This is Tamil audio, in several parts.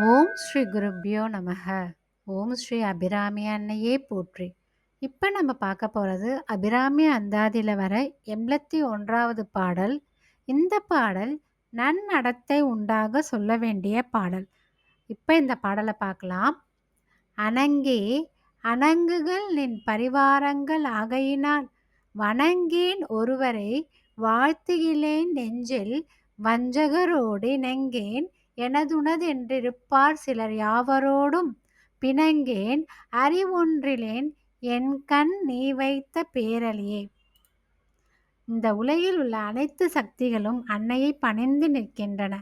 ஓம் ஸ்ரீ குருப்யோ நமக. ஓம் ஸ்ரீ அபிராமி அன்னையே போற்றி. இப்போ நம்ம பார்க்க போகிறது அபிராமி அந்தாதியில் வர 81வது பாடல். இந்த பாடல் நன்னடத்தை உண்டாக சொல்ல வேண்டிய பாடல். இப்போ இந்த பாடலை பார்க்கலாம். அணங்கே அணங்குகள் நின் பரிவாரங்கள் ஆகையினால் வணங்கேன் ஒருவரை வாழ்த்துகிலேன் நெஞ்சில் வஞ்சகரோடு இணங்கேன் எனதுனதென்றிருப்பார் சிலர் யாவரோடும் பிணங்கேன் அறிவொன்றிலேன் என்கண் நீ வைத்த பேரழியே. இந்த உலகில் உள்ள அனைத்து சக்திகளும் அன்னையை பணிந்து நிற்கின்றன.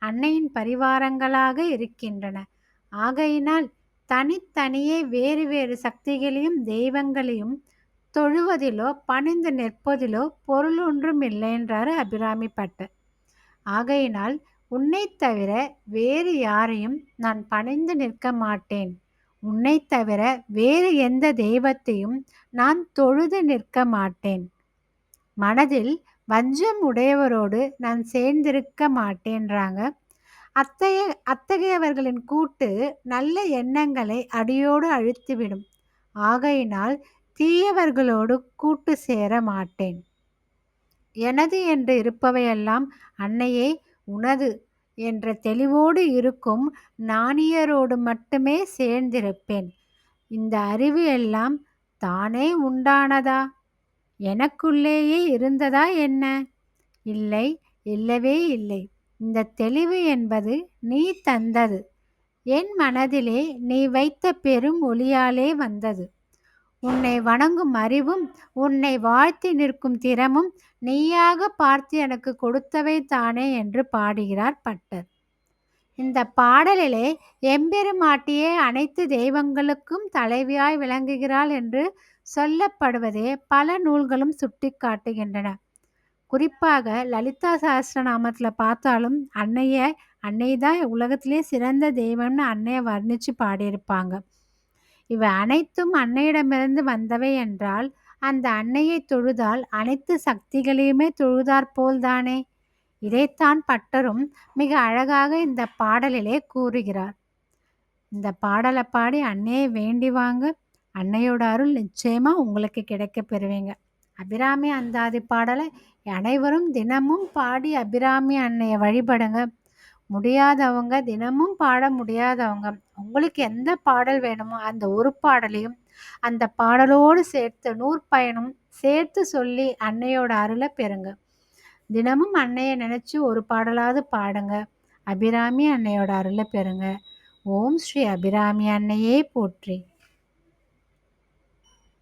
அன்னையின் பரிவாரங்களாக இருக்கின்றன. ஆகையினால் தனித்தனியே வேறு வேறு சக்திகளையும் தெய்வங்களையும் தொழுவதிலோ பணிந்து நிற்பதிலோ பொருள் ஒன்றும் இல்லை என்றார் அபிராமி பட்டர். ஆகையினால் உன்னைத் தவிர வேறு யாரையும் நான் பணிந்து நிற்க மாட்டேன். உன்னைத் தவிர வேறு எந்த தெய்வத்தையும் நான் தொழுது நிற்க மாட்டேன். மனதில் வஞ்சம் உடையவரோடு நான் சேர்ந்திருக்க மாட்டேன்றாங்க. அத்தகையவர்களின் கூட்டு நல்ல எண்ணங்களை அடியோடு அழித்துவிடும். ஆகையினால் தீயவர்களோடு கூட்டு சேர மாட்டேன். எனது என்று இருப்பவையெல்லாம் அன்னையே உனது என்ற தெளிவோடு இருக்கும் ஞானியரோடு மட்டுமே சேர்ந்திருப்பேன். இந்த அறிவு எல்லாம் தானே உண்டானதா? எனக்குள்ளேயே இருந்ததா என்ன? இல்லை, இல்லவே இல்லை. இந்த தெளிவு என்பது நீ தந்தது. என் மனதிலே நீ வைத்த பெரும் ஒளியாலே வந்தது. உன்னை வணங்கும் அறிவும் உன்னை வாழ்த்தி நிற்கும் திறமும் நீயாக பார்த்து எனக்கு கொடுத்தவை தானே என்று பாடுகிறார் பட்டர். இந்த பாடலிலே எம்பெருமாட்டியே அனைத்து தெய்வங்களுக்கும் தலைவியாய் விளங்குகிறாள் என்று சொல்லப்படுவதே பல நூல்களும் சுட்டி காட்டுகின்றன. குறிப்பாக லலிதா சஹஸ்ரநாமத்தில் பார்த்தாலும் அன்னை தான் உலகத்திலே சிறந்த தெய்வம்னு அன்னையை வர்ணித்து பாடியிருப்பாங்க. இவை அனைத்தும் அன்னையிடமிருந்து வந்தவை என்றால் அந்த அன்னையை தொழுதால் அனைத்து சக்திகளையுமே தொழுதாற்போல் தானே. இதைத்தான் பட்டரும் மிக அழகாக இந்த பாடலிலே கூறுகிறார். இந்த பாடலை பாடி அன்னையை வேண்டி வாங்க. அன்னையோட அருள் நிச்சயமா உங்களுக்கு கிடைக்க பெறுவீங்க. அபிராமி அந்தாதி பாடலை அனைவரும் தினமும் பாடி அபிராமி அன்னையை வழிபடுங்க. முடியாதவங்க, தினமும் பாட முடியாதவங்க, உங்களுக்கு எந்த பாடல் வேணுமோ அந்த ஒரு பாடலையும் அந்த பாடலோடு சேர்த்து நூற்பயனும் சேர்த்து சொல்லி அன்னையோட அருளை பெறுங்க. தினமும் அன்னையை நினச்சி ஒரு பாடலாவது பாடுங்க. அபிராமி அன்னையோட அருளை பெறுங்க. ஓம் ஸ்ரீ அபிராமி அன்னையே போற்றி.